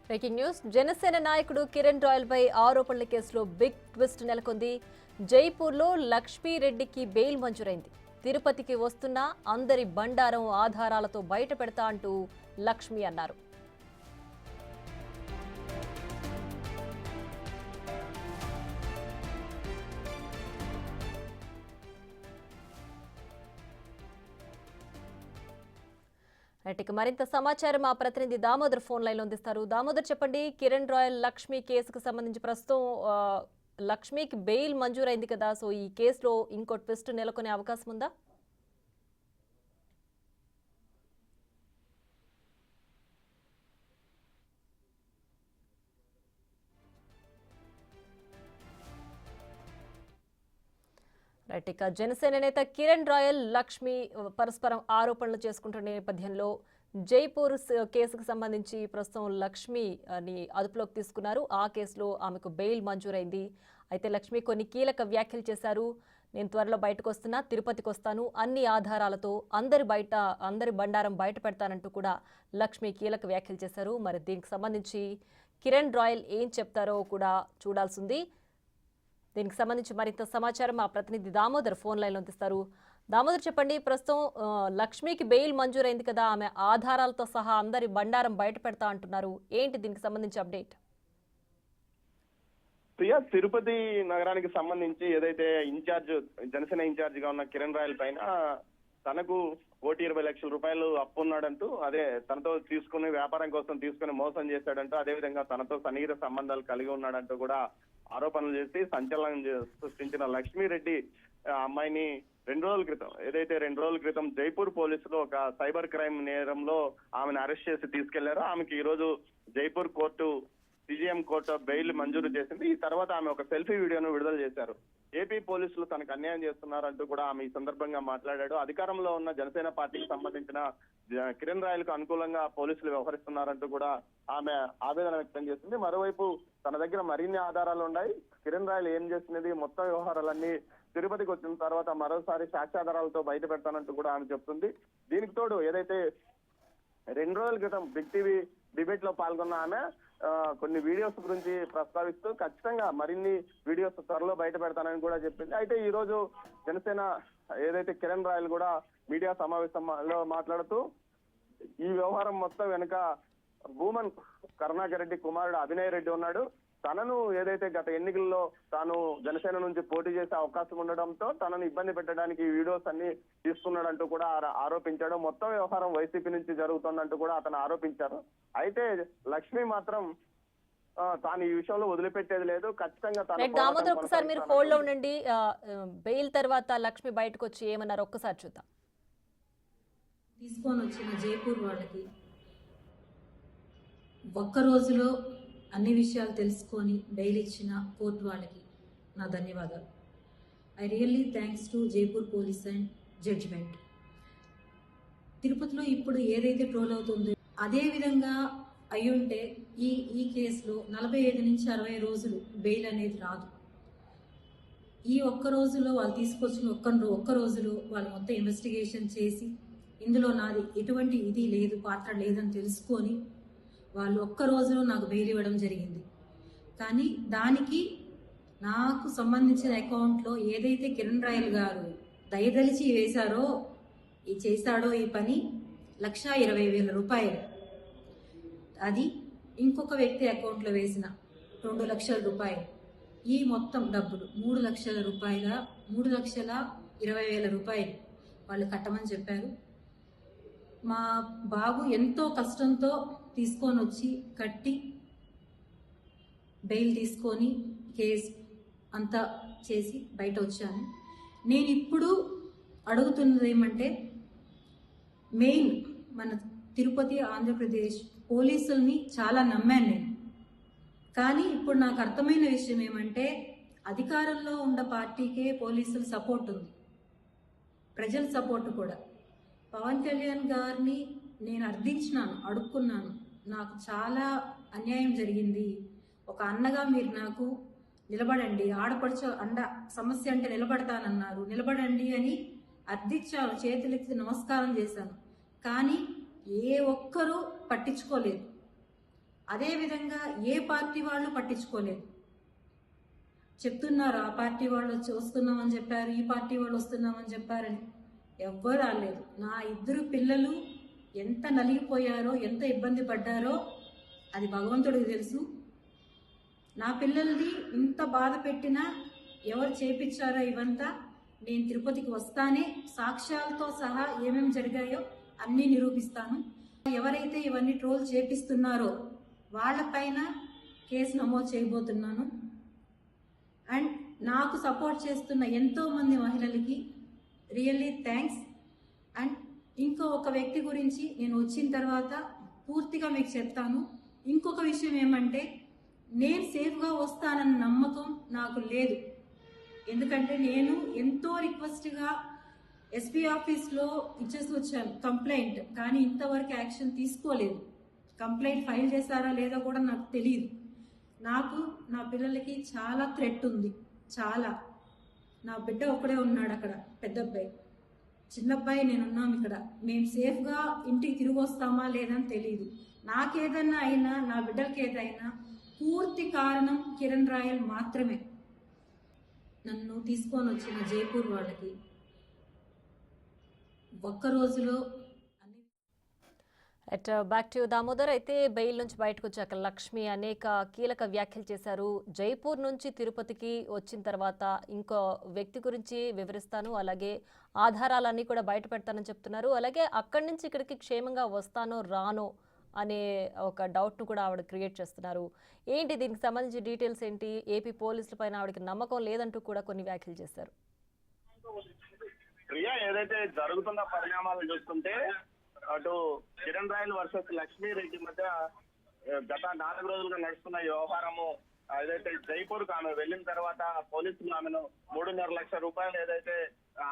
Breaking news. Janasena నాయకుడు Kiran royal పై ఆరోపణల కేసులో బిగ్ ట్విస్ట్ నెలకొంది. జైపూర్లో లక్ష్మీరెడ్డికి బెయిల్ మంజూరైంది. తిరుపతికి వస్తున్న అందరి బండారం ఆధారాలతో బయట పెడతా అంటూ లక్ష్మి అన్నారు. మరింత సమాచారం మా ప్రతినిధి దామోదర్ ఫోన్ లైన్ లో అందిస్తారు. దామోదర్, చెప్పండి. కిరణ్ రాయల్ లక్ష్మి కేసుకు సంబంధించి ప్రస్తుతం లక్ష్మికి బెయిల్ మంజూరైంది కదా, సో ఈ కేసులో ఇంకో ట్విస్ట్ నెలకొనే అవకాశం ఉందా? ఇక జనసేన నేత కిరణ్ రాయల్ లక్ష్మి పరస్పరం ఆరోపణలు చేసుకుంటున్న నేపథ్యంలో జైపూర్ కేసుకు సంబంధించి ప్రస్తుతం లక్ష్మిని అదుపులోకి తీసుకున్నారు. ఆ కేసులో ఆమెకు బెయిల్ మంజూరైంది. అయితే లక్ష్మి కొన్ని కీలక వ్యాఖ్యలు చేశారు. నేను త్వరలో బయటకు వస్తున్నా, తిరుపతికి వస్తాను, అన్ని ఆధారాలతో అందరి బండారం బయట పెడతానంటూ కూడా లక్ష్మి కీలక వ్యాఖ్యలు చేశారు. మరి దీనికి సంబంధించి కిరణ్ రాయల్ ఏం చెప్తారో కూడా చూడాల్సింది. దీనికి సంబంధించి మరింత సమాచారం మా ప్రతినిధి దామోదర్ ఫోన్ లైన్లో అందిస్తారు. దామోదర్, చెప్పండి. ప్రస్తుతం లక్ష్మికి బెయిల్ మంజూరైంది కదా, ఆమె ఆధారాలతో సహా అందరి బండారం బయట పెడతా అంటున్నారు. ఏంటి దీనికి సంబంధించి అప్డేట్? ప్రియా, తిరుపతి నగరానికి సంబంధించి ఏదైతే జనసేన ఇన్ఛార్జ్ గా ఉన్న కిరణ్ రాయల్ పైన తనకు 1,20,00,000 రూపాయలు అప్పు ఉన్నాడంటూ, అదే తనతో తీసుకుని వ్యాపారం కోసం తీసుకుని మోసం చేశాడంటూ, అదేవిధంగా తనతో సన్నిహిత సంబంధాలు కలిగి ఉన్నాడంటూ కూడా ఆరోపణలు చేసి సంచలనం సృష్టించిన లక్ష్మీరెడ్డి అమ్మాయిని 2 రోజుల క్రితం జైపూర్ పోలీసులు ఒక సైబర్ క్రైమ్ నేరంలో ఆమెను అరెస్ట్ చేసి తీసుకెళ్లారు. ఆమెకి ఈ రోజు Jaipur court CGM court bail మంజూరు చేసింది. ఈ తర్వాత ఆమె ఒక సెల్ఫీ వీడియోను విడుదల చేశారు. ఏపీ పోలీసులు తనకు అన్యాయం చేస్తున్నారంటూ కూడా ఆమె ఈ సందర్భంగా మాట్లాడాడు. అధికారంలో ఉన్న జనసేన పార్టీకి సంబంధించిన కిరణ్ రాయల్ కు అనుకూలంగా పోలీసులు వ్యవహరిస్తున్నారంటూ కూడా ఆమె ఆవేదన వ్యక్తం చేసింది. మరోవైపు తన దగ్గర మరిన్ని ఆధారాలు ఉన్నాయి. కిరణ్ రాయల్ ఏం చేసినది, మొత్తం వ్యవహారాలన్నీ తిరుపతికి వచ్చిన తర్వాత మరోసారి సాక్ష్యాధారాలతో బయట పెడతానంటూ కూడా ఆమె చెప్తుంది. దీనికి తోడు ఏదైతే 2 రోజుల క్రితం బిగ్ టీవీ డిబేట్ లో పాల్గొన్న ఆమె కొన్ని వీడియోస్ గురించి ప్రస్తావిస్తూ ఖచ్చితంగా మరిన్ని వీడియోస్ త్వరలో బయట పెడతానని కూడా చెప్పింది. అయితే ఈ రోజు జనసేన ఏదైతే కిరణ్ రాయల్ కూడా మీడియా సమావేశంలో మాట్లాడుతూ ఈ వ్యవహారం మొత్తం వెనుక భూమన్ కరుణాకర్ రెడ్డి కుమారుడు అభినయ్ రెడ్డి ఉన్నాడు. తనను ఏదైతే గత ఎన్నికల్లో తాను జనసేన నుంచి పోటీ చేసే అవకాశం ఉండడంతో తనను ఇబ్బంది పెట్టడానికి ఈ వీడియోస్ అన్ని తీసుకున్నాడంటూ కూడా ఆరోపించాడు. మొత్తం వ్యవహారం వైసీపీ నుంచి జరుగుతుందంటూ కూడా అతను ఆరోపించారు. అయితే లక్ష్మి మాత్రం తాను ఈ విషయంలో వదిలిపెట్టేది లేదు, ఖచ్చితంగా దామోదర్ ఒకసారి మీరు హోల్డ్ లో ఉండండి. బెయిల్ తర్వాత లక్ష్మి బయటకు వచ్చి ఏమన్నారు ఒక్కసారి చూద్దాం. తీసుకొని వచ్చిన జైపూర్ వాళ్ళకి ఒక్క రోజులో అన్ని విషయాలు తెలుసుకొని బెయిల్ ఇచ్చిన కోర్టు వాళ్ళకి నా ధన్యవాదాలు. I really thanks to Jaipur police and judgement. తిరుపతిలో ఇప్పుడు ఏదైతే ట్రోల్ అవుతుందో అదే విధంగా అయ్యుంటే ఈ కేసులో 45 నుంచి 60 రోజులు బెయిల్ అనేది రాదు. ఈ ఒక్క రోజులో వాళ్ళు తీసుకొచ్చిన ఒక్క రోజులో వాళ్ళు మొత్తం ఇన్వెస్టిగేషన్ చేసి ఇందులో నాది ఎటువంటి ఇది లేదు, పాత్ర లేదని తెలుసుకొని వాళ్ళు ఒక్క రోజులో నాకు బెయిల్ ఇవ్వడం జరిగింది. కానీ దానికి నాకు సంబంధించిన అకౌంట్లో ఏదైతే కిరణ్ రాయల్ గారు దయదలిచి చేశాడో ఈ పని 1,20,000 రూపాయలు, అది ఇంకొక వ్యక్తి అకౌంట్లో వేసిన 2 లక్షల రూపాయలు, ఈ మొత్తం డబ్బులు 3,20,000 రూపాయలు వాళ్ళు కట్టమని చెప్పారు. మా బాబు ఎంతో కష్టంతో తీసుకొని వచ్చి కట్టి బెయిల్ తీసుకొని కేసు అంతా చేసి బయట వచ్చాను. నేను ఇప్పుడు అడుగుతున్నది ఏమంటే, మెయిన్ మన తిరుపతి ఆంధ్రప్రదేశ్ పోలీసుల్ని చాలా నమ్మాను నేను. కానీ ఇప్పుడు నాకు అర్థమైన విషయం ఏమంటే, అధికారంలో ఉన్న పార్టీకే పోలీసుల సపోర్ట్ ఉంది, ప్రజల సపోర్ట్ కూడా. పవన్ కళ్యాణ్ గారిని నేను అడుక్కున్నాను, నాకు చాలా అన్యాయం జరిగింది, ఒక అన్నగా మీరు నాకు నిలబడండి, ఆడపడుచు సమస్య అంటే నిలబడతానన్నారు, నిలబడండి అని అర్థించాను, చేతులెత్తి నమస్కారం చేశాను. కానీ ఏ ఒక్కరూ పట్టించుకోలేదు. అదేవిధంగా ఏ పార్టీ వాళ్ళు పట్టించుకోలేదు. చెప్తున్నారు ఆ పార్టీ వాళ్ళు వచ్చి వస్తున్నామని చెప్పారు, ఈ పార్టీ వాళ్ళు వస్తున్నామని చెప్పారని. ఎవ్వరు రాలేదు. నా ఇద్దరు పిల్లలు ఎంత నలిగిపోయారో, ఎంత ఇబ్బంది పడ్డారో అది భగవంతుడికి తెలుసు. నా పిల్లల్ని ఇంత బాధ పెట్టినా ఎవరు చేపించారో ఇవంతా నేను తిరుపతికి వస్తానే సాక్ష్యాలతో సహా ఏమేమి జరిగాయో అన్నీ నిరూపిస్తాను. ఎవరైతే ఇవన్నీ ట్రోల్ చేపిస్తున్నారో వాళ్ళపైన కేసు నమోదు చేయబోతున్నాను. అండ్ నాకు సపోర్ట్ చేస్తున్న ఎంతో మంది మహిళలకి రియల్లీ థ్యాంక్స్. అండ్ ఇంకో ఒక వ్యక్తి గురించి నేను వచ్చిన తర్వాత పూర్తిగా మీకు చెప్తాను. ఇంకొక విషయం ఏమంటే, నేను సేఫ్గా వస్తానన్న నమ్మకం నాకు లేదు. ఎందుకంటే నేను ఎంతో రిక్వెస్ట్గా ఎస్పీ ఆఫీస్లో ఇచ్చేసి వచ్చాను కంప్లైంట్, కానీ ఇంతవరకు యాక్షన్ తీసుకోలేదు. కంప్లైంట్ ఫైల్ చేశారా లేదో కూడా నాకు తెలియదు. నాకు నా పిల్లలకి చాలా థ్రెట్ ఉంది, చాలా. నా బిడ్డ ఒక్కడే ఉన్నాడు అక్కడ, పెద్ద అబ్బాయి. చిన్న అబ్బాయి నేనున్నాం ఇక్కడ. మేము సేఫ్గా ఇంటికి తిరిగి వస్తామా లేదని తెలియదు. నాకేదన్నా అయినా, నా బిడ్డలకి ఏదైనా పూర్తి కారణం కిరణ్ రాయల్ మాత్రమే. నన్ను తీసుకొని వచ్చిన జైపూర్ వాళ్ళకి ఒక్క రోజులో బ్యాక్ టు దామోదర్. అయితే బెయిల్ నుంచి బయటకు వచ్చాక లక్ష్మి అనేక కీలక వ్యాఖ్యలు చేశారు. జైపూర్ నుంచి తిరుపతికి వచ్చిన తర్వాత ఇంకో వ్యక్తి గురించి వివరిస్తాను, అలాగే ఆధారాలన్నీ కూడా బయట పెడతానని చెప్తున్నారు. అలాగే అక్కడి నుంచి ఇక్కడికి క్షేమంగా వస్తానో రానో అనే ఒక డౌట్ను కూడా ఆవిడ క్రియేట్ చేస్తున్నారు. ఏంటి దీనికి సంబంధించి డీటెయిల్స్ ఏంటి? ఏపీ పోలీసుల పైన ఆవిడకి నమ్మకం లేదంటూ కూడా కొన్ని వ్యాఖ్యలు చేశారు. ప్రియా, ఏదైతే జరుగుతున్న పరిణామాలు చూస్తుంటే అటు కిరణ్ రాయల్ వర్సెస్ లక్ష్మీ రెడ్డి మధ్య గత 4 రోజులుగా నడుస్తున్న ఈ వ్యవహారము ఏదైతే జైపూర్ కు ఆమె వెళ్ళిన తర్వాత పోలీసులు ఆమెను 3.5 లక్షల రూపాయలు ఏదైతే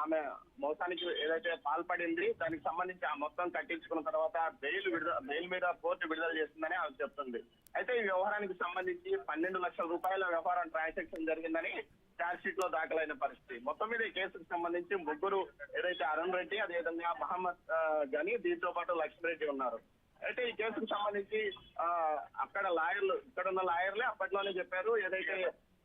ఆమె మోసానికి ఏదైతే పాల్పడింది దానికి సంబంధించి ఆ మొత్తం కట్టించుకున్న తర్వాత బెయిల్ మీద కోర్టు విడుదల చేస్తుందని ఆమె చెప్తుంది. అయితే ఈ వ్యవహారానికి సంబంధించి 12 లక్షల రూపాయల వ్యవహారం ట్రాన్సాక్షన్ జరిగిందని ఛార్జ్ షీట్ లో దాఖలైన పరిస్థితి. మొత్తం మీద ఈ కేసుకు సంబంధించి ముగ్గురు ఏదైతే అరుణ్ రెడ్డి, అదేవిధంగా మహమ్మద్ గని, దీంతో పాటు లక్ష్మీ రెడ్డి ఉన్నారు. అయితే ఈ కేసుకు సంబంధించి అక్కడ లాయర్లు, ఇక్కడ ఉన్న లాయర్లే అప్పట్లోనే చెప్పారు ఏదైతే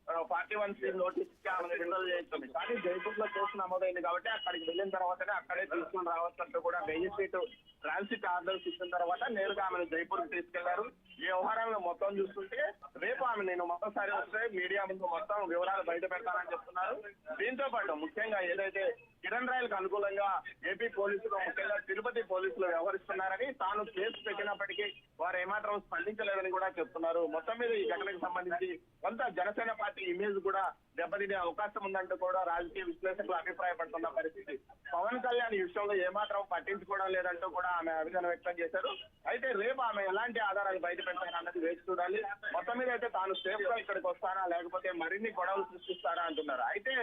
41C నోటీస్ కి ఆమెను విడుదల చేస్తుంది. కానీ జైపూర్ లో కేసు నమోదైంది కాబట్టి అక్కడికి వెళ్ళిన తర్వాతనే అక్కడే తీసుకుని రావచ్చంటూ కూడా మెజిస్ట్రేట్ ట్రాన్సిట్ ఆర్డర్స్ ఇచ్చిన తర్వాత నేరుగా ఆమెను జైపూర్ కి తీసుకెళ్లారు. ఈ వ్యవహారంలో మొత్తం చూస్తుంటే రేపు ఆమె నేను మొదటిసారి వస్తే మీడియా ముందు మొత్తం వివరాలు బయట పెడతానని చెప్తున్నారు. దీంతో పాటు ముఖ్యంగా ఏదైతే కిరణ్ రాయల్ కు అనుకూలంగా ఏపీ పోలీసులు, ముఖ్యంగా తిరుపతి పోలీసులు వ్యవహరిస్తున్నారని, తాను కేసు పెట్టినప్పటికీ వారు ఏమాత్రం స్పందించలేదని కూడా చెప్తున్నారు. మొత్తం మీద ఈ ఘటనకు సంబంధించి కొంత జనసేన పార్టీ ఇమేజ్ కూడా దెబ్బతినే అవకాశం ఉందంటూ కూడా రాజకీయ విశ్లేషకులు అభిప్రాయపడుతున్న పరిస్థితి. పవన్ కళ్యాణ్ ఈ విషయంలో ఏమాత్రం పట్టించుకోవడం లేదంటూ కూడా ఆమె అభిప్రాయం వ్యక్తం చేశారు. అయితే రేపు ఆమె ఎలాంటి ఆధారాలు బయట పెడతారన్నది వేచి చూడాలి. మొత్తం మీద అయితే తాను సేఫ్ గా ఇక్కడికి వస్తారా లేకపోతే మరిన్ని గొడవలు సృష్టిస్తారా అంటున్నారు. అయితే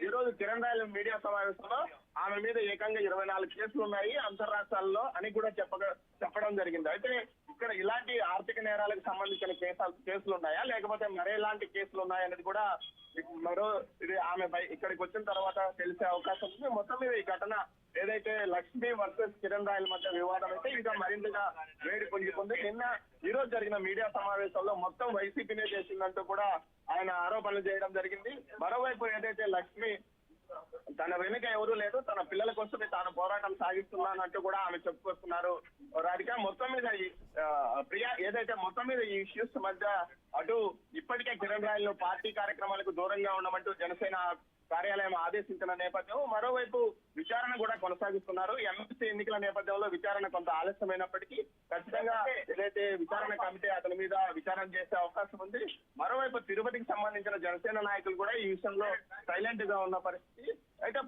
ఈ రోజు కిరణ్ రాయల్ మీడియా సమావేశంలో ఆమె మీద ఏకంగా 24 కేసులు ఉన్నాయి అంతర్రాష్ట్రాల్లో అని కూడా చెప్పడం జరిగింది. అయితే ఇక్కడ ఇలాంటి ఆర్థిక నేరాలకు సంబంధించిన కేసులు ఉన్నాయా లేకపోతే మరేలాంటి కేసులు ఉన్నాయనేది కూడా ఇది ఆమె ఇక్కడికి వచ్చిన తర్వాత తెలిసే అవకాశం ఉంది. మొత్తం మీద ఈ ఘటన ఏదైతే లక్ష్మీ వర్సెస్ కిరణ్ రాయల్ మధ్య వివాదం అయితే ఇంకా మరింతగా వేడి పుంజుకుంది. ఈ రోజు జరిగిన మీడియా సమావేశంలో మొత్తం వైసీపీనే చేసిందంటూ కూడా ఆయన ఆరోపణలు చేయడం జరిగింది. మరోవైపు ఏదైతే లక్ష్మి తన వెనుక ఎవరూ లేదు, తన పిల్లల కోసమే తాను పోరాటం సాగిస్తున్నానంటూ కూడా ఆమె చెప్పుకొస్తున్నారు. రాధిక, మొత్తం మీద ప్రియా ఏదైతే మొత్తం మీద ఈ ఇష్యూస్ మధ్య అటు ఇప్పటికే కిరణ్ రాయల్ ను పార్టీ కార్యక్రమాలకు దూరంగా ఉండమంటూ జనసేన కార్యాలయం ఆదేశించిన నేపథ్యం, మరోవైపు విచారణ కూడా కొనసాగిస్తున్నారు. ఎమ్మెల్సీ ఎన్నికల నేపథ్యంలో విచారణ కొంత ఆలస్యమైనప్పటికీ ఖచ్చితంగా ఏదైతే విచారణ కమిటీ అతని మీద విచారణ చేసే అవకాశం ఉంది. మరోవైపు తిరుపతికి సంబంధించిన జనసేన నాయకులు కూడా ఈ విషయంలో సైలెంట్ గా ఉన్న పరిస్థితి. అయితే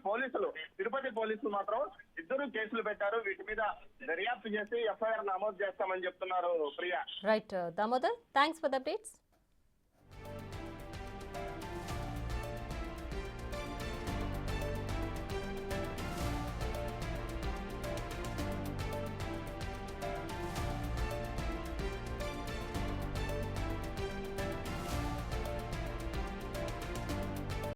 తిరుపతి పోలీసులు మాత్రం 2 కేసులు పెట్టారు. వీటి మీద దర్యాప్తు చేసి ఎఫ్ఐఆర్ నమోదు చేస్తామని చెప్తున్నారు. Priya. Right Damodar, thanks for the updates.